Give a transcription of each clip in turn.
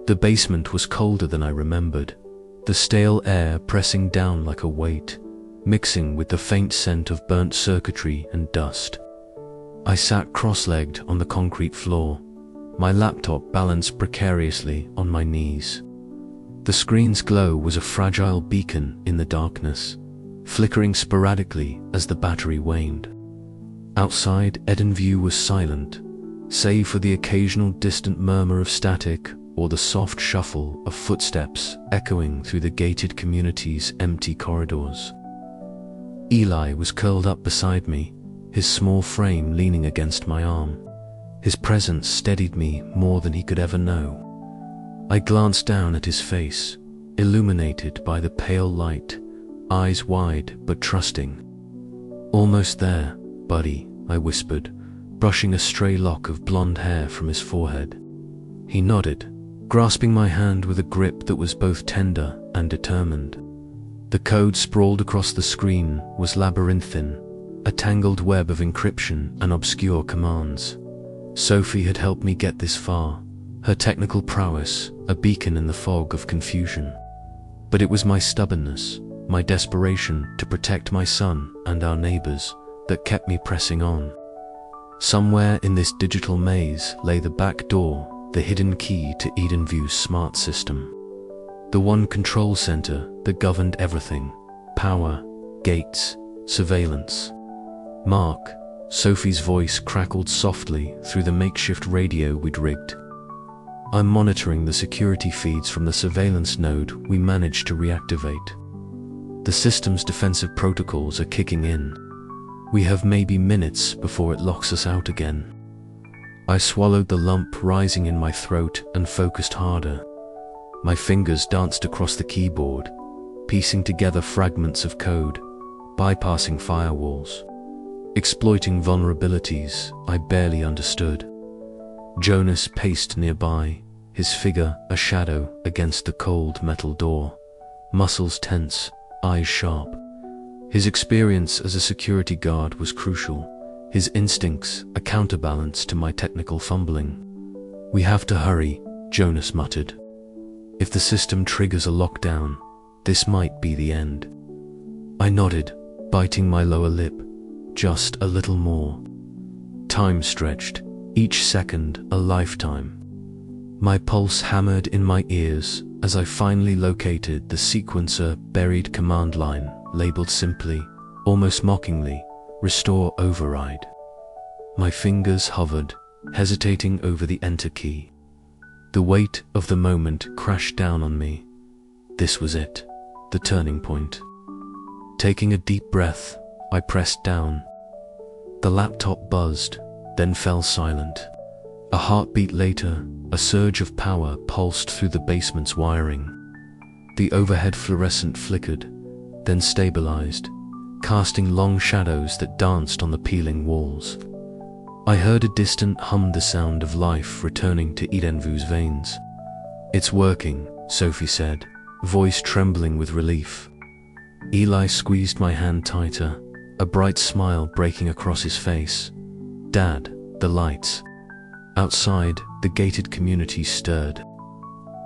The basement was colder than I remembered, the stale air pressing down like a weight, mixing with the faint scent of burnt circuitry and dust. I sat cross-legged on the concrete floor, my laptop balanced precariously on my knees. The screen's glow was a fragile beacon in the darkness, flickering sporadically as the battery waned. Outside, Edenview was silent, save for the occasional distant murmur of static or the soft shuffle of footsteps echoing through the gated community's empty corridors. Eli was curled up beside me, his small frame leaning against my arm. His presence steadied me more than he could ever know. I glanced down at his face, illuminated by the pale light, eyes wide but trusting. "Almost there, buddy," I whispered, brushing a stray lock of blonde hair from his forehead. He nodded, grasping my hand with a grip that was both tender and determined. The code sprawled across the screen was labyrinthine, a tangled web of encryption and obscure commands. Sophie had helped me get this far, her technical prowess a beacon in the fog of confusion. But it was my stubbornness, my desperation to protect my son and our neighbors, that kept me pressing on. Somewhere in this digital maze lay the back door, the hidden key to Edenview's smart system. The one control center that governed everything: power, gates, surveillance. "Mark," Sophie's voice crackled softly through the makeshift radio we'd rigged. "I'm monitoring the security feeds from the surveillance node we managed to reactivate. The system's defensive protocols are kicking in. We have maybe minutes before it locks us out again." I swallowed the lump rising in my throat and focused harder. My fingers danced across the keyboard, piecing together fragments of code, bypassing firewalls, exploiting vulnerabilities I barely understood. Jonas paced nearby, his figure a shadow against the cold metal door, muscles tense, eyes sharp. His experience as a security guard was crucial, his instincts a counterbalance to my technical fumbling. "We have to hurry," Jonas muttered. "If the system triggers a lockdown, this might be the end." I nodded, biting my lower lip. Just a little more. Time stretched, each second a lifetime. My pulse hammered in my ears as I finally located the sequencer buried command line labeled simply, almost mockingly, "Restore Override." My fingers hovered, hesitating over the enter key. The weight of the moment crashed down on me. This was it, the turning point. Taking a deep breath, I pressed down. The laptop buzzed, then fell silent. A heartbeat later, a surge of power pulsed through the basement's wiring. The overhead fluorescent flickered, then stabilized, casting long shadows that danced on the peeling walls. I heard a distant hum, the sound of life returning to Edenview's veins. "It's working," Sophie said, voice trembling with relief. Eli squeezed my hand tighter, a bright smile breaking across his face. "Dad, the lights." Outside, the gated community stirred.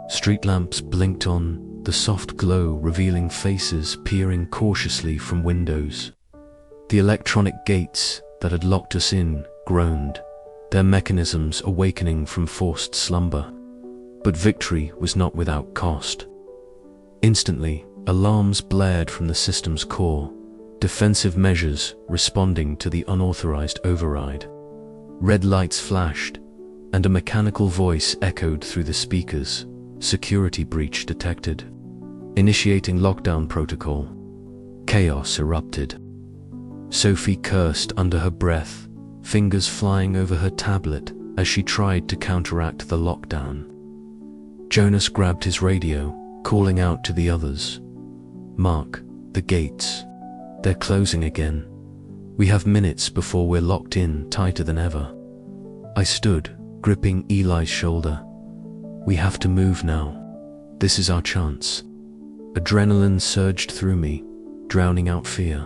Street lamps blinked on, the soft glow revealing faces peering cautiously from windows. The electronic gates that had locked us in groaned, their mechanisms awakening from forced slumber. But victory was not without cost. Instantly, alarms blared from the system's core, defensive measures responding to the unauthorized override. Red lights flashed, and a mechanical voice echoed through the speakers. "Security breach detected. Initiating lockdown protocol." Chaos erupted. Sophie cursed under her breath, fingers flying over her tablet as she tried to counteract the lockdown. Jonas grabbed his radio, calling out to the others. "Mark, the gates. They're closing again. We have minutes before we're locked in tighter than ever." I stood, gripping Eli's shoulder. "We have to move now. This is our chance." Adrenaline surged through me, drowning out fear.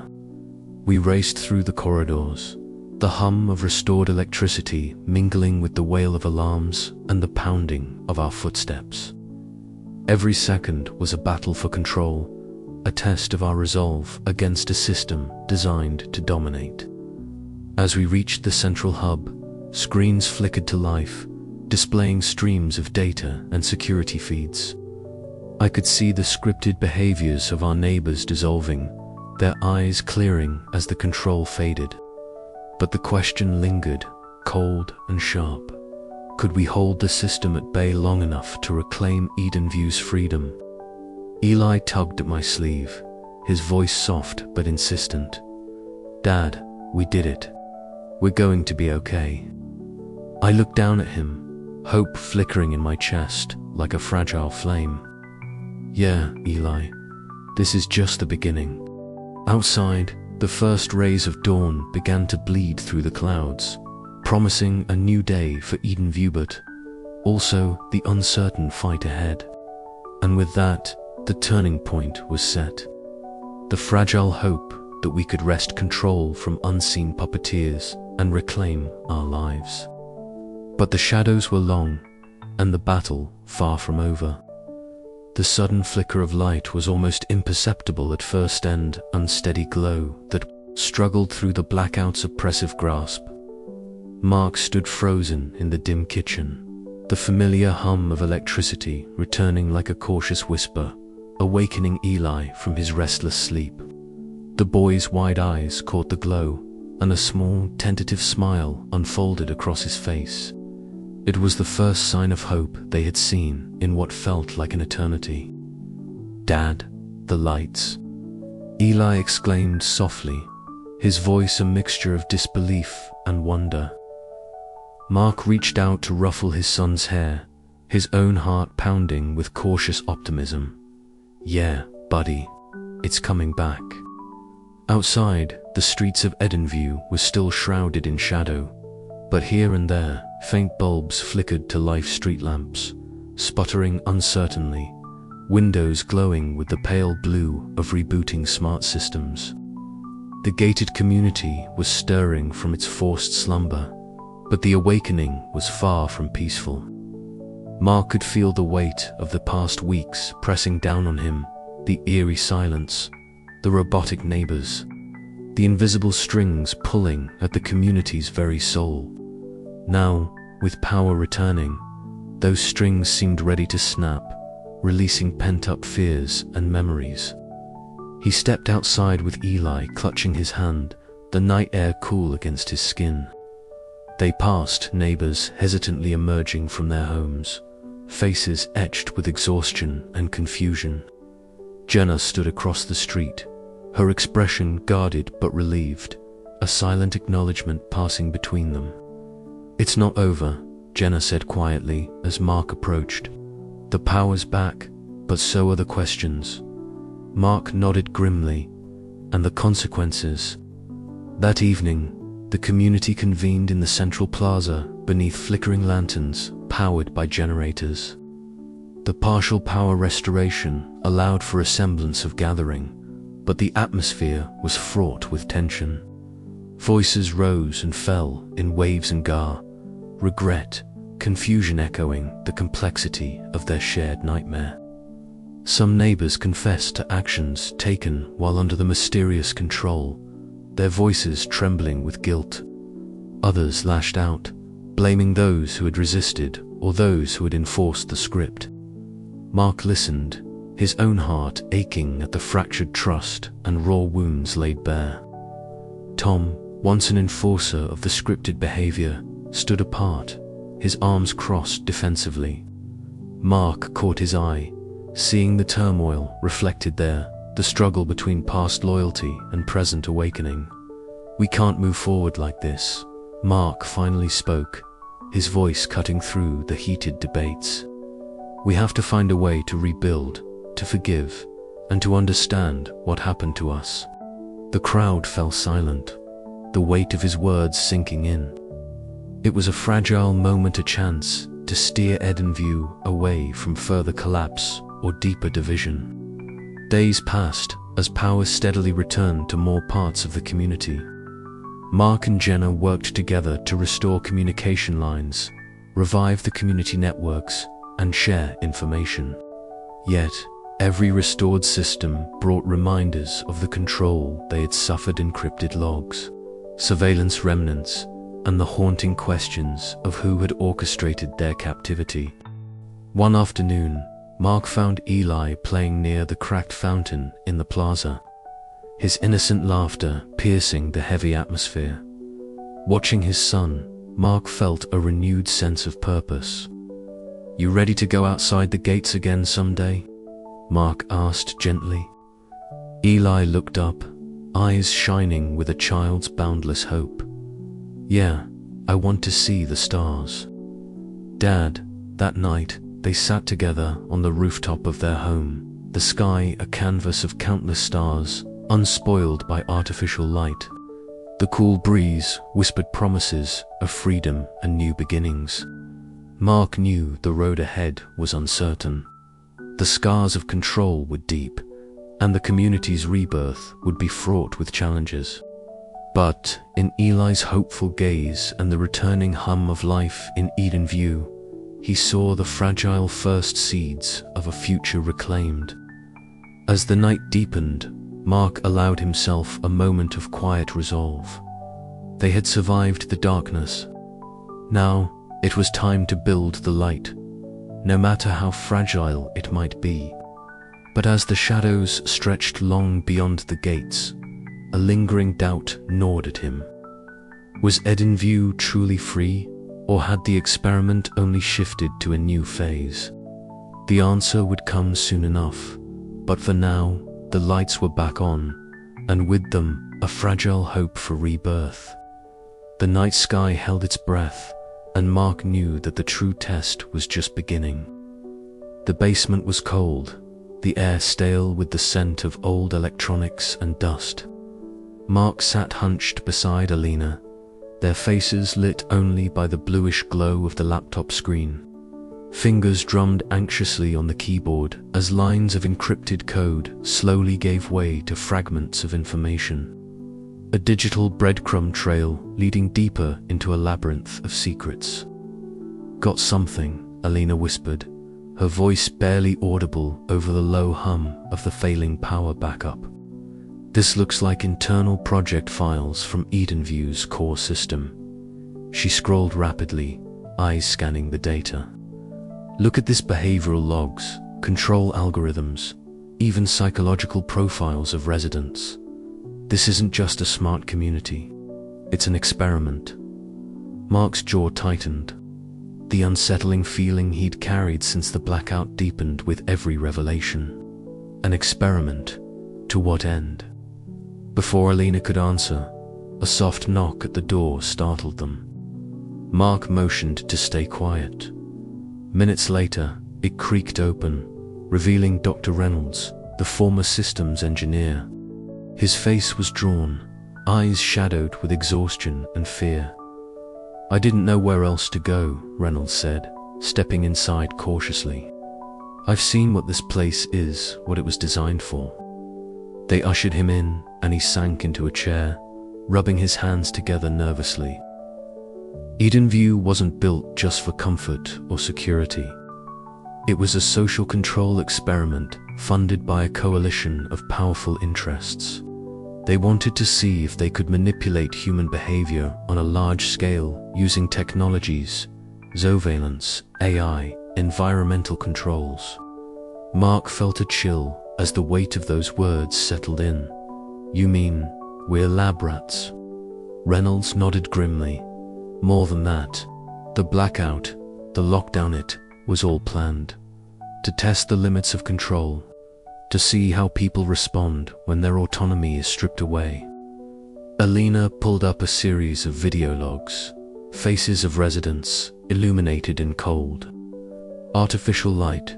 We raced through the corridors, the hum of restored electricity mingling with the wail of alarms and the pounding of our footsteps. Every second was a battle for control, a test of our resolve against a system designed to dominate. As we reached the central hub, screens flickered to life, displaying streams of data and security feeds. I could see the scripted behaviors of our neighbors dissolving, their eyes clearing as the control faded. But the question lingered, cold and sharp. Could we hold the system at bay long enough to reclaim Edenview's freedom? Eli tugged at my sleeve, his voice soft but insistent. "Dad, we did it. We're going to be okay." I looked down at him, hope flickering in my chest like a fragile flame. "Yeah, Eli, this is just the beginning." Outside, the first rays of dawn began to bleed through the clouds, promising a new day for Edenview, but also the uncertain fight ahead. And with that, the turning point was set. The fragile hope that we could wrest control from unseen puppeteers and reclaim our lives. But the shadows were long, and the battle far from over. The sudden flicker of light was almost imperceptible at first, and unsteady glow that struggled through the blackout's oppressive grasp. Mark stood frozen in the dim kitchen, the familiar hum of electricity returning like a cautious whisper, awakening Eli from his restless sleep. The boy's wide eyes caught the glow, and a small, tentative smile unfolded across his face. It was the first sign of hope they had seen in what felt like an eternity. "Dad, the lights!" Eli exclaimed softly, his voice a mixture of disbelief and wonder. Mark reached out to ruffle his son's hair, his own heart pounding with cautious optimism. "Yeah, buddy, it's coming back." Outside, the streets of Edenview were still shrouded in shadow, but here and there, faint bulbs flickered to life street lamps, sputtering uncertainly, windows glowing with the pale blue of rebooting smart systems. The gated community was stirring from its forced slumber, but the awakening was far from peaceful. Mark could feel the weight of the past weeks pressing down on him, the eerie silence, the robotic neighbors, the invisible strings pulling at the community's very soul. Now, with power returning, those strings seemed ready to snap, releasing pent-up fears and memories. He stepped outside with Eli clutching his hand, the night air cool against his skin. They passed neighbors hesitantly emerging from their homes, faces etched with exhaustion and confusion. Jenna stood across the street, her expression guarded but relieved, a silent acknowledgement passing between them. "It's not over," Jenna said quietly as Mark approached. "The power's back, but so are the questions." Mark nodded grimly. "And the consequences?" That evening, the community convened in the central plaza beneath flickering lanterns powered by generators. The partial power restoration allowed for a semblance of gathering, but the atmosphere was fraught with tension. Voices rose and fell in waves and gar, regret, confusion echoing the complexity of their shared nightmare. Some neighbors confessed to actions taken while under the mysterious control, their voices trembling with guilt. Others lashed out, blaming those who had resisted or those who had enforced the script. Mark listened, his own heart aching at the fractured trust and raw wounds laid bare. Tom, once an enforcer of the scripted behavior, stood apart, his arms crossed defensively. Mark caught his eye, seeing the turmoil reflected there, the struggle between past loyalty and present awakening. "We can't move forward like this," Mark finally spoke, his voice cutting through the heated debates. "We have to find a way to rebuild, to forgive, and to understand what happened to us." The crowd fell silent, the weight of his words sinking in. It was a fragile moment, a chance to steer Edenview away from further collapse or deeper division. Days passed as power steadily returned to more parts of the community. Mark and Jenna worked together to restore communication lines, revive the community networks, and share information. Yet, every restored system brought reminders of the control they had suffered: encrypted logs, surveillance remnants, and the haunting questions of who had orchestrated their captivity. One afternoon, Mark found Eli playing near the cracked fountain in the plaza, his innocent laughter piercing the heavy atmosphere. Watching his son, Mark felt a renewed sense of purpose. "You ready to go outside the gates again someday?" Mark asked gently. Eli looked up, eyes shining with a child's boundless hope. "Yeah, I want to see the stars." "Dad." That night, they sat together on the rooftop of their home, the sky a canvas of countless stars, unspoiled by artificial light. The cool breeze whispered promises of freedom and new beginnings. Mark knew the road ahead was uncertain. The scars of control were deep, and the community's rebirth would be fraught with challenges. But in Eli's hopeful gaze and the returning hum of life in Edenview, he saw the fragile first seeds of a future reclaimed. As the night deepened, Mark allowed himself a moment of quiet resolve. They had survived the darkness. Now it was time to build the light, no matter how fragile it might be. But as the shadows stretched long beyond the gates, a lingering doubt gnawed at him. Was Edenview truly free, or had the experiment only shifted to a new phase? The answer would come soon enough, but for now, the lights were back on, and with them, a fragile hope for rebirth. The night sky held its breath, and Mark knew that the true test was just beginning. The basement was cold, the air stale with the scent of old electronics and dust. Mark sat hunched beside Alina, their faces lit only by the bluish glow of the laptop screen. Fingers drummed anxiously on the keyboard as lines of encrypted code slowly gave way to fragments of information. A digital breadcrumb trail leading deeper into a labyrinth of secrets. "Got something," Alina whispered, her voice barely audible over the low hum of the failing power backup. "This looks like internal project files from Edenview's core system." She scrolled rapidly, eyes scanning the data. "Look at this: behavioral logs, control algorithms, even psychological profiles of residents. This isn't just a smart community. It's an experiment." Mark's jaw tightened. The unsettling feeling he'd carried since the blackout deepened with every revelation. An experiment? To what end? Before Alina could answer, a soft knock at the door startled them. Mark motioned to stay quiet. Minutes later, it creaked open, revealing Dr. Reynolds, the former systems engineer. His face was drawn, eyes shadowed with exhaustion and fear. "I didn't know where else to go," Reynolds said, stepping inside cautiously. "I've seen what this place is, what it was designed for." They ushered him in, and he sank into a chair, rubbing his hands together nervously. Edenview wasn't built just for comfort or security. It was a social control experiment funded by a coalition of powerful interests. They wanted to see if they could manipulate human behavior on a large scale using technologies, surveillance, AI, environmental controls. Mark felt a chill as the weight of those words settled in. "You mean, we're lab rats?" Reynolds nodded grimly. "More than that. The blackout, the lockdown, it was all planned. To test the limits of control. To see how people respond when their autonomy is stripped away." Alina pulled up a series of video logs, faces of residents illuminated in cold. Artificial light,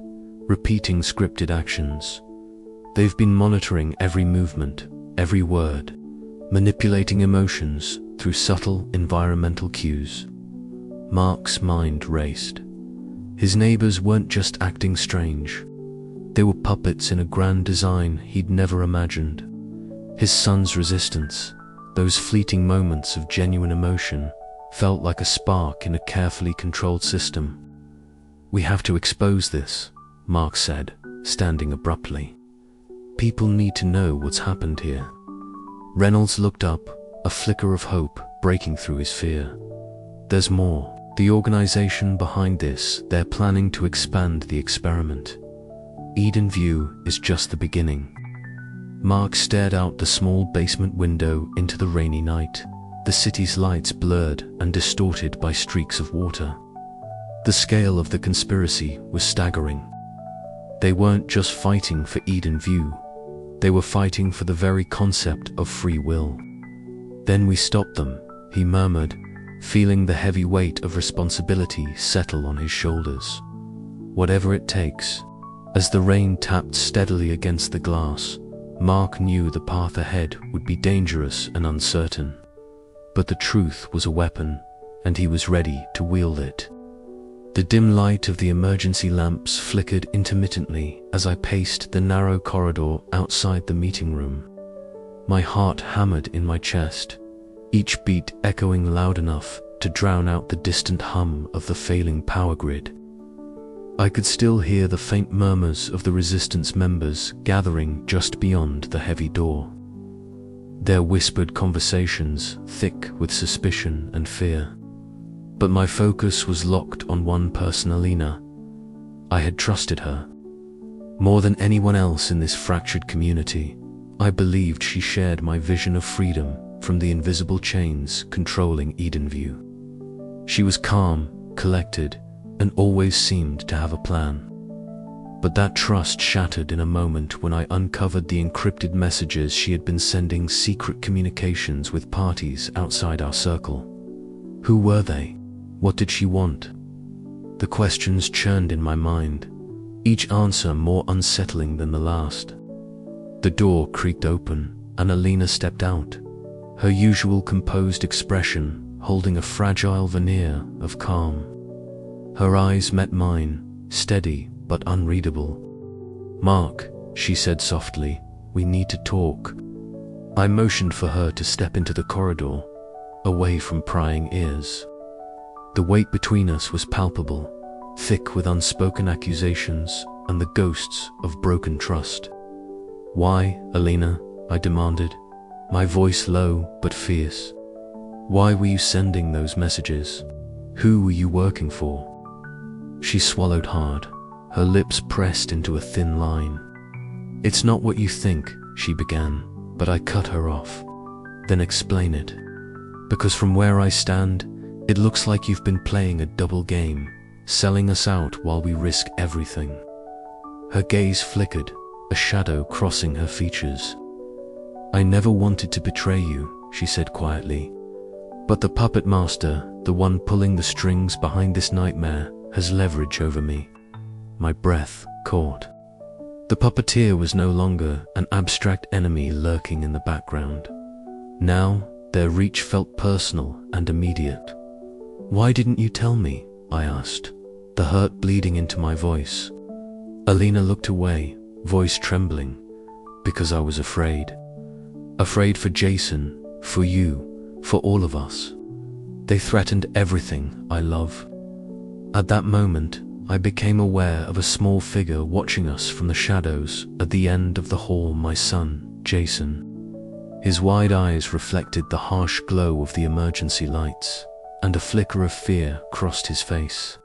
repeating scripted actions. They've been monitoring every movement, every word, manipulating emotions through subtle environmental cues. Mark's mind raced. His neighbors weren't just acting strange. They were puppets in a grand design he'd never imagined. His son's resistance, those fleeting moments of genuine emotion, felt like a spark in a carefully controlled system. "We have to expose this," Mark said, standing abruptly. "People need to know what's happened here." Reynolds looked up, a flicker of hope breaking through his fear. "There's more. The organization behind this, they're planning to expand the experiment. Edenview is just the beginning." Mark stared out the small basement window into the rainy night, the city's lights blurred and distorted by streaks of water. The scale of the conspiracy was staggering. They weren't just fighting for Edenview, they were fighting for the very concept of free will. "Then we stopped them," he murmured, feeling the heavy weight of responsibility settle on his shoulders. "Whatever it takes." As the rain tapped steadily against the glass, Mark knew the path ahead would be dangerous and uncertain. But the truth was a weapon, and he was ready to wield it. The dim light of the emergency lamps flickered intermittently as I paced the narrow corridor outside the meeting room. My heart hammered in my chest, each beat echoing loud enough to drown out the distant hum of the failing power grid. I could still hear the faint murmurs of the resistance members gathering just beyond the heavy door. Their whispered conversations thick with suspicion and fear. But my focus was locked on one person, Alina. I had trusted her. More than anyone else in this fractured community, I believed she shared my vision of freedom from the invisible chains controlling Edenview. She was calm, collected, and always seemed to have a plan. But that trust shattered in a moment when I uncovered the encrypted messages she had been sending secret communications with parties outside our circle. Who were they? What did she want? The questions churned in my mind, each answer more unsettling than the last. The door creaked open, and Alina stepped out, her usual composed expression holding a fragile veneer of calm. Her eyes met mine, steady but unreadable. "Mark," she said softly, "we need to talk." I motioned for her to step into the corridor, away from prying ears. The weight between us was palpable, thick with unspoken accusations and the ghosts of broken trust. "Why, Alina?" I demanded, my voice low but fierce. "Why were you sending those messages? Who were you working for?" She swallowed hard, her lips pressed into a thin line. "It's not what you think," she began, but I cut her off. "Then explain it. Because from where I stand, it looks like you've been playing a double game, selling us out while we risk everything." Her gaze flickered, a shadow crossing her features. "I never wanted to betray you," she said quietly. "But the puppet master, the one pulling the strings behind this nightmare, has leverage over me." My breath caught. The puppeteer was no longer an abstract enemy lurking in the background. Now, their reach felt personal and immediate. "Why didn't you tell me?" I asked, the hurt bleeding into my voice. Alina looked away, voice trembling. "Because I was afraid. Afraid for Jason, for you, for all of us. They threatened everything I love." At that moment, I became aware of a small figure watching us from the shadows at the end of the hall, my son, Jason. His wide eyes reflected the harsh glow of the emergency lights, and a flicker of fear crossed his face.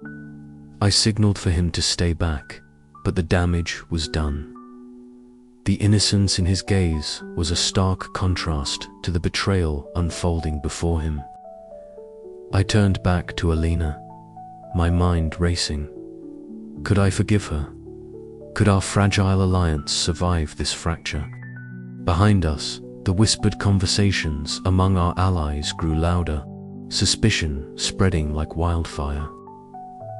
I signaled for him to stay back, but the damage was done. The innocence in his gaze was a stark contrast to the betrayal unfolding before him. I turned back to Alina, my mind racing. Could I forgive her? Could our fragile alliance survive this fracture? Behind us, the whispered conversations among our allies grew louder, suspicion spreading like wildfire.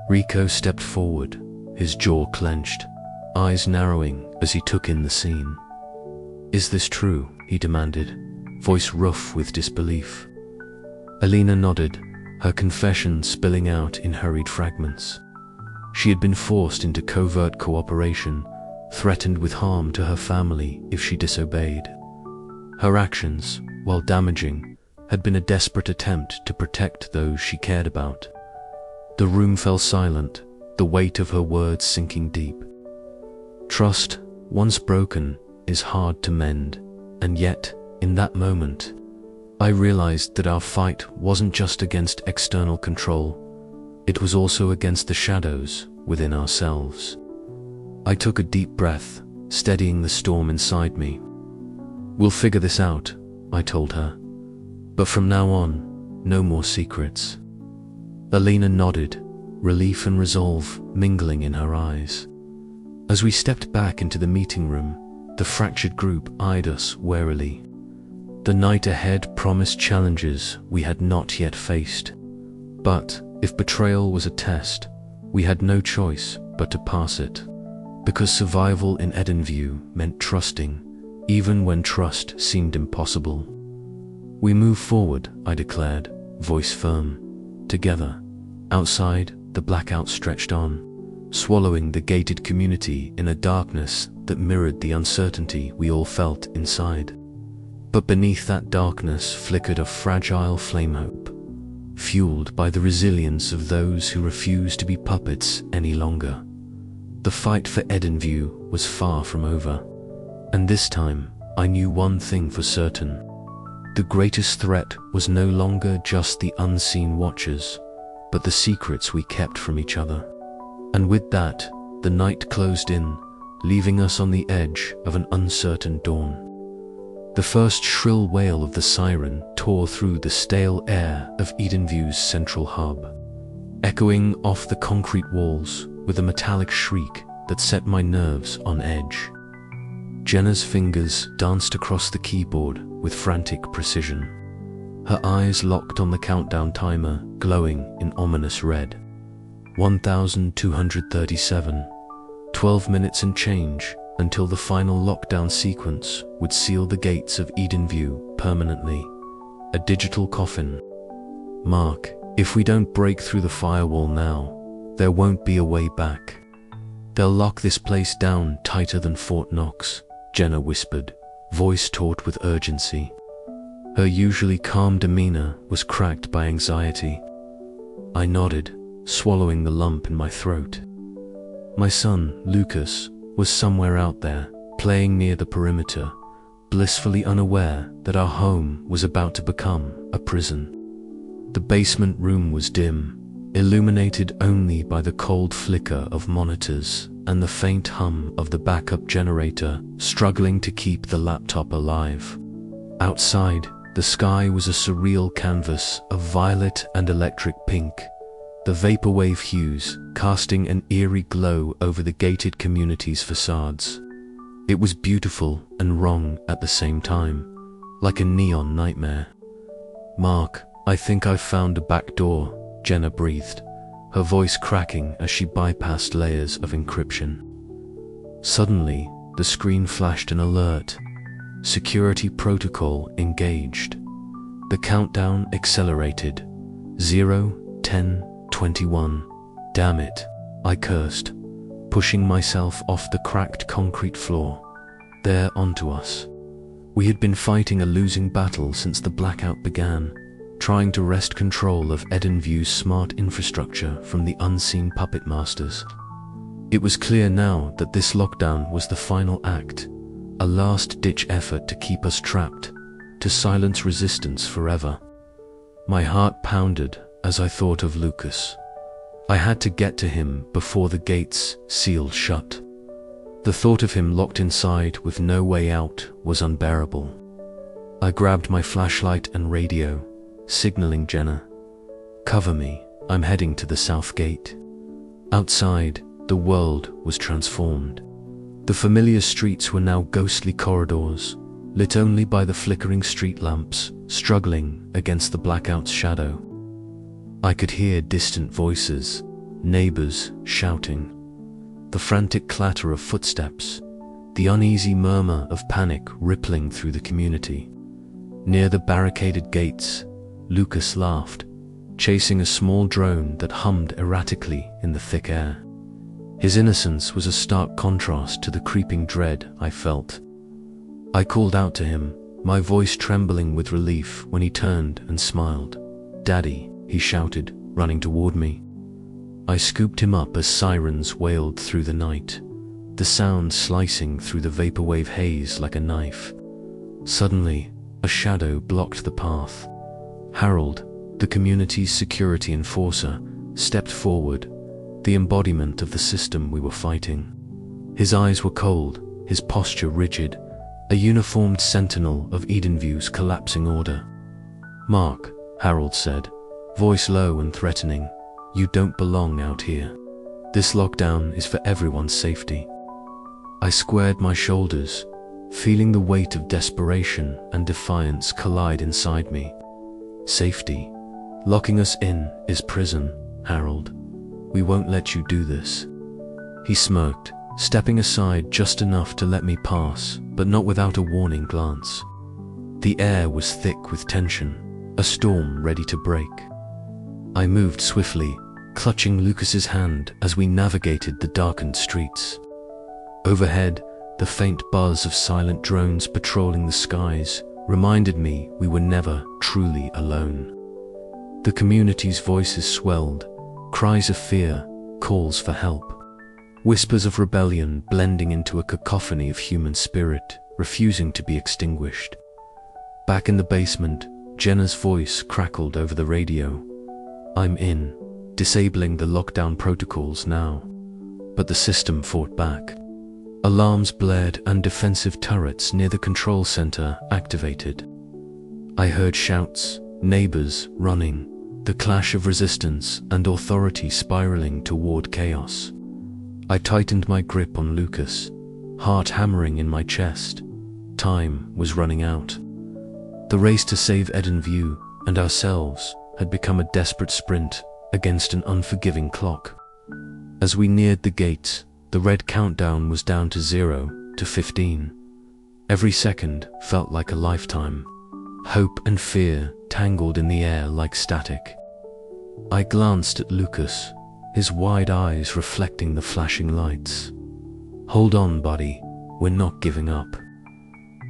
Rico stepped forward, his jaw clenched, eyes narrowing as he took in the scene. "Is this true?" he demanded, voice rough with disbelief. Alina nodded, her confession spilling out in hurried fragments. She had been forced into covert cooperation, threatened with harm to her family if she disobeyed. Her actions, while damaging, had been a desperate attempt to protect those she cared about. The room fell silent, the weight of her words sinking deep. Trust, once broken, is hard to mend, and yet, in that moment, I realized that our fight wasn't just against external control, it was also against the shadows within ourselves. I took a deep breath, steadying the storm inside me. "We'll figure this out," I told her. "But from now on, no more secrets." Alina nodded, relief and resolve mingling in her eyes. As we stepped back into the meeting room, the fractured group eyed us warily. The night ahead promised challenges we had not yet faced. But if betrayal was a test, we had no choice but to pass it. Because survival in Edenview meant trusting, even when trust seemed impossible. "We move forward," I declared, voice firm. Together. Outside, the blackout stretched on, swallowing the gated community in a darkness that mirrored the uncertainty we all felt inside. But beneath that darkness flickered a fragile flame hope, fueled by the resilience of those who refused to be puppets any longer. The fight for Edenview was far from over, and this time I knew one thing for certain. The greatest threat was no longer just the unseen watchers, but the secrets we kept from each other. And with that, the night closed in, leaving us on the edge of an uncertain dawn. The first shrill wail of the siren tore through the stale air of Edenview's central hub, echoing off the concrete walls with a metallic shriek that set my nerves on edge. Jenna's fingers danced across the keyboard with frantic precision. Her eyes locked on the countdown timer, glowing in ominous red. 1237. 12 minutes and change until the final lockdown sequence would seal the gates of Edenview permanently. A digital coffin. "Mark, if we don't break through the firewall now, there won't be a way back. They'll lock this place down tighter than Fort Knox," Jenna whispered, voice taut with urgency. Her usually calm demeanor was cracked by anxiety. I nodded, swallowing the lump in my throat. My son, Lucas, was somewhere out there, playing near the perimeter, blissfully unaware that our home was about to become a prison. The basement room was dim, illuminated only by the cold flicker of monitors and the faint hum of the backup generator struggling to keep the laptop alive. Outside, the sky was a surreal canvas of violet and electric pink, the vaporwave hues casting an eerie glow over the gated community's facades. It was beautiful and wrong at the same time, like a neon nightmare. "Mark, I think I've found a back door," Jenna breathed, her voice cracking as she bypassed layers of encryption. Suddenly, the screen flashed an alert. Security protocol engaged. The countdown accelerated. 0, 10, 21. Damn it, I cursed, pushing myself off the cracked concrete floor. There onto us. We had been fighting a losing battle since the blackout began, trying to wrest control of Edenview's smart infrastructure from the unseen puppet masters. It was clear now that this lockdown was the final act, a last-ditch effort to keep us trapped, to silence resistance forever. My heart pounded as I thought of Lucas. I had to get to him before the gates sealed shut. The thought of him locked inside with no way out was unbearable. I grabbed my flashlight and radio, signaling Jenna. "Cover me, I'm heading to the south gate." Outside, the world was transformed. The familiar streets were now ghostly corridors, lit only by the flickering street lamps, struggling against the blackout's shadow. I could hear distant voices, neighbors shouting, the frantic clatter of footsteps, the uneasy murmur of panic rippling through the community. Near the barricaded gates, Lucas laughed, chasing a small drone that hummed erratically in the thick air. His innocence was a stark contrast to the creeping dread I felt. I called out to him, my voice trembling with relief when he turned and smiled. "Daddy," he shouted, running toward me. I scooped him up as sirens wailed through the night. The the sound slicing through the vaporwave haze like a knife. Suddenly, a shadow blocked the path. Harold, the community's security enforcer, stepped forward, the embodiment of the system we were fighting. His eyes were cold, his posture rigid, a uniformed sentinel of Edenview's collapsing order. "Mark," Harold said, voice low and threatening, "you don't belong out here. This lockdown is for everyone's safety." I squared my shoulders, feeling the weight of desperation and defiance collide inside me. "Safety? Locking us in is prison, Harold. We won't let you do this." He smirked, stepping aside just enough to let me pass, but not without a warning glance. The air was thick with tension, a storm ready to break. I moved swiftly, clutching Lucas's hand as we navigated the darkened streets. Overhead, the faint buzz of silent drones patrolling the skies reminded me we were never truly alone. The community's voices swelled, cries of fear, calls for help. Whispers of rebellion blending into a cacophony of human spirit, refusing to be extinguished. Back in the basement, Jenna's voice crackled over the radio. "I'm in, disabling the lockdown protocols now." But the system fought back. Alarms blared and defensive turrets near the control center activated. I heard shouts, neighbors running, the clash of resistance and authority spiraling toward chaos. I tightened my grip on Lucas, heart hammering in my chest. Time was running out. The race to save Edenview and ourselves had become a desperate sprint against an unforgiving clock. As we neared the gates, the red countdown was down to 0 to 15. Every second felt like a lifetime. Hope and fear tangled in the air like static. I glanced at Lucas, his wide eyes reflecting the flashing lights. "Hold on, buddy, we're not giving up."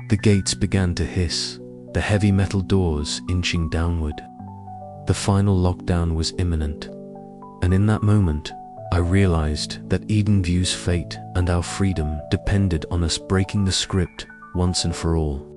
The gates began to hiss, the heavy metal doors inching downward. The final lockdown was imminent, and in that moment, I realized that Edenview's fate and our freedom depended on us breaking the script once and for all.